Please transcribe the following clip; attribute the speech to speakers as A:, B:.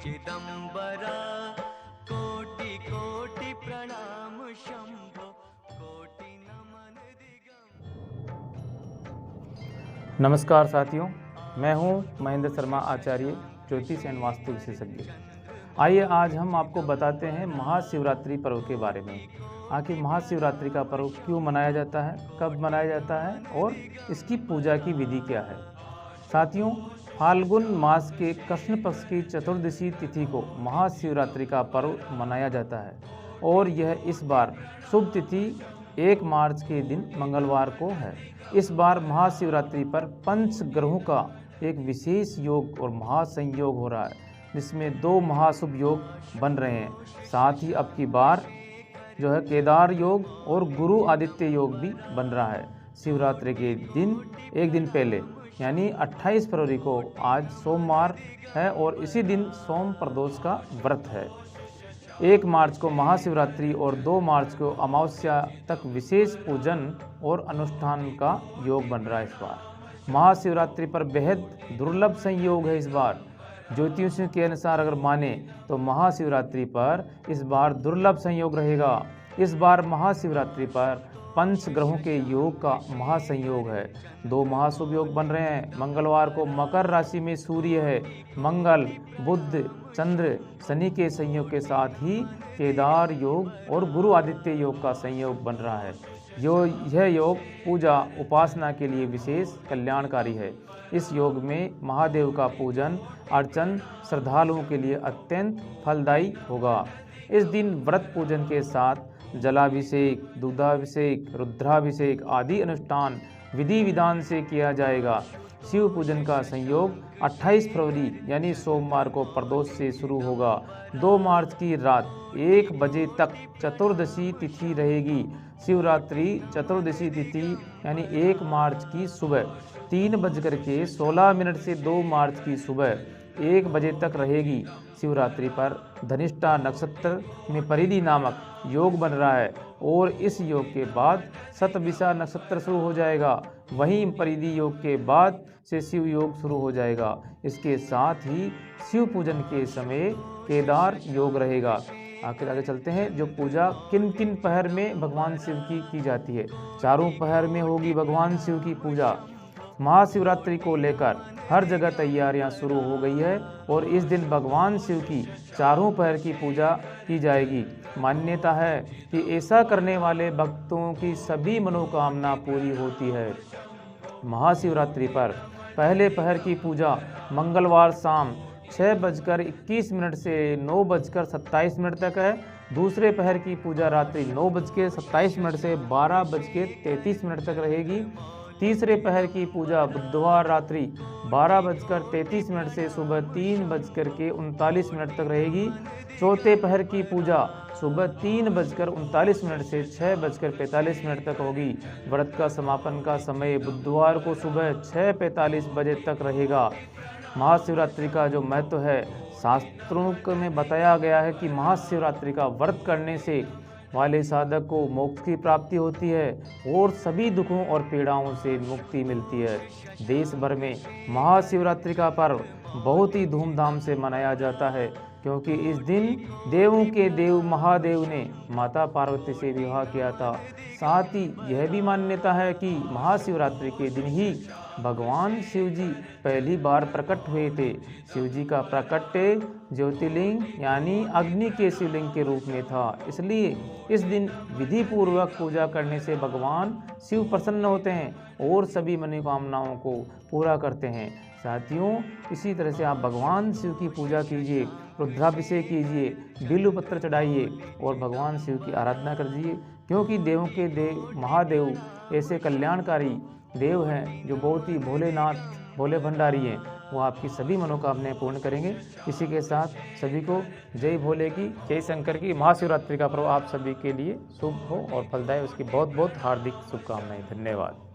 A: चिदंबरा कोटि कोटि प्रणाम शंभो कोटि नमन दिगंबर।
B: नमस्कार साथियों, मैं हूं महेंद्र शर्मा आचार्य, ज्योतिष एवं वास्तु विशेषज्ञ। आइए आज हम आपको बताते हैं महाशिवरात्रि पर्व के बारे में। आखिर महाशिवरात्रि का पर्व क्यों मनाया जाता है, कब मनाया जाता है और इसकी पूजा की विधि क्या है। साथियों, फाल्गुन मास के कृष्ण पक्ष की चतुर्दशी तिथि को महाशिवरात्रि का पर्व मनाया जाता है और यह इस बार शुभ तिथि 1 मार्च के दिन मंगलवार को है। इस बार महाशिवरात्रि पर पंच ग्रहों का एक विशेष योग और महासंयोग हो रहा है, जिसमें 2 महाशुभ योग बन रहे हैं। साथ ही अब की बार जो है केदार योग और गुरु आदित्य योग भी बन रहा है। शिवरात्रि के दिन एक दिन पहले यानी 28 फरवरी को आज सोमवार है और इसी दिन सोम प्रदोष का व्रत है। 1 मार्च को महाशिवरात्रि और 2 मार्च को अमावस्या तक विशेष पूजन और अनुष्ठान का योग बन रहा है। इस बार महाशिवरात्रि पर बेहद दुर्लभ संयोग है। इस बार ज्योतिषियों के अनुसार अगर माने तो महाशिवरात्रि पर इस बार दुर्लभ संयोग रहेगा। इस बार महाशिवरात्रि पर पंच ग्रहों के योग का महासंयोग है। 2 महाशुभ योग बन रहे हैं। मंगलवार को मकर राशि में सूर्य है। मंगल, बुध, चंद्र, शनि के संयोग के साथ ही केदार योग और गुरु आदित्य योग का संयोग बन रहा है। यह योग पूजा उपासना के लिए विशेष कल्याणकारी है। इस योग में महादेव का पूजन अर्चन श्रद्धालुओं के लिए अत्यंत फलदायी होगा। इस दिन व्रत पूजन के साथ जलाभिषेक, दूधाभिषेक, रुद्राभिषेक आदि अनुष्ठान विधि विधान से किया जाएगा। शिव पूजन का संयोग 28 फरवरी यानी सोमवार को प्रदोष से शुरू होगा। 2 मार्च की रात 1 बजे तक चतुर्दशी तिथि रहेगी। शिवरात्रि चतुर्दशी तिथि यानी 1 मार्च की सुबह 3:16 से 2 मार्च की सुबह 1 बजे तक रहेगी। शिवरात्रि पर धनिष्ठा नक्षत्र में परिधि नामक योग बन रहा है और इस योग के बाद शतभिषा नक्षत्र शुरू हो जाएगा। वहीं परिधि योग के बाद से शिव योग शुरू हो जाएगा। इसके साथ ही शिव पूजन के समय केदार योग रहेगा। आगे चलते हैं। जो पूजा किन किन पहर में भगवान शिव की जाती है। चारों पहर में होगी भगवान शिव की पूजा। महाशिवरात्रि को लेकर हर जगह तैयारियां शुरू हो गई है और इस दिन भगवान शिव की चारों पहर की पूजा की जाएगी। मान्यता है कि ऐसा करने वाले भक्तों की सभी मनोकामना पूरी होती है। महाशिवरात्रि पर पहले पहर की पूजा मंगलवार शाम 6:21 से 9:27 तक है। दूसरे पहर की पूजा रात्रि 9:27 से 12:33 तक रहेगी। तीसरे पहर की पूजा बुधवार रात्रि 12:33 से सुबह 3:39 तक रहेगी। चौथे पहर की पूजा सुबह 3:39 से 6:45 तक होगी। व्रत का समापन का समय बुधवार को सुबह 6:45 बजे तक रहेगा। महाशिवरात्रि का जो महत्व है, शास्त्रों में बताया गया है कि महाशिवरात्रि का व्रत करने से वाले साधक को मोक्ष की प्राप्ति होती है और सभी दुखों और पीड़ाओं से मुक्ति मिलती है। देश भर में महाशिवरात्रि का पर्व बहुत ही धूमधाम से मनाया जाता है, क्योंकि इस दिन देवों के देव महादेव ने माता पार्वती से विवाह किया था। साथ ही यह भी मान्यता है कि महाशिवरात्रि के दिन ही भगवान शिव जी पहली बार प्रकट हुए थे। शिव जी का प्रकट्य ज्योतिर्लिंग यानी अग्नि के शिवलिंग के रूप में था। इसलिए इस दिन विधि पूर्वक पूजा करने से भगवान शिव प्रसन्न होते हैं और सभी मनोकामनाओं को पूरा करते हैं। साथियों, इसी तरह से आप भगवान शिव की पूजा कीजिए, रुद्राभिषेक कीजिए, बिल्वपत्र चढ़ाइए और भगवान शिव की आराधना कीजिए, क्योंकि देवों के देव महादेव ऐसे कल्याणकारी देव हैं जो बहुत ही भोलेनाथ, भोले भंडारी हैं। वो आपकी सभी मनोकामनाएं पूर्ण करेंगे। इसी के साथ सभी को जय भोले की, जय शंकर की। महाशिवरात्रि का पर्व आप सभी के लिए शुभ हो और फलदायी, उसकी बहुत बहुत हार्दिक शुभकामनाएं। धन्यवाद।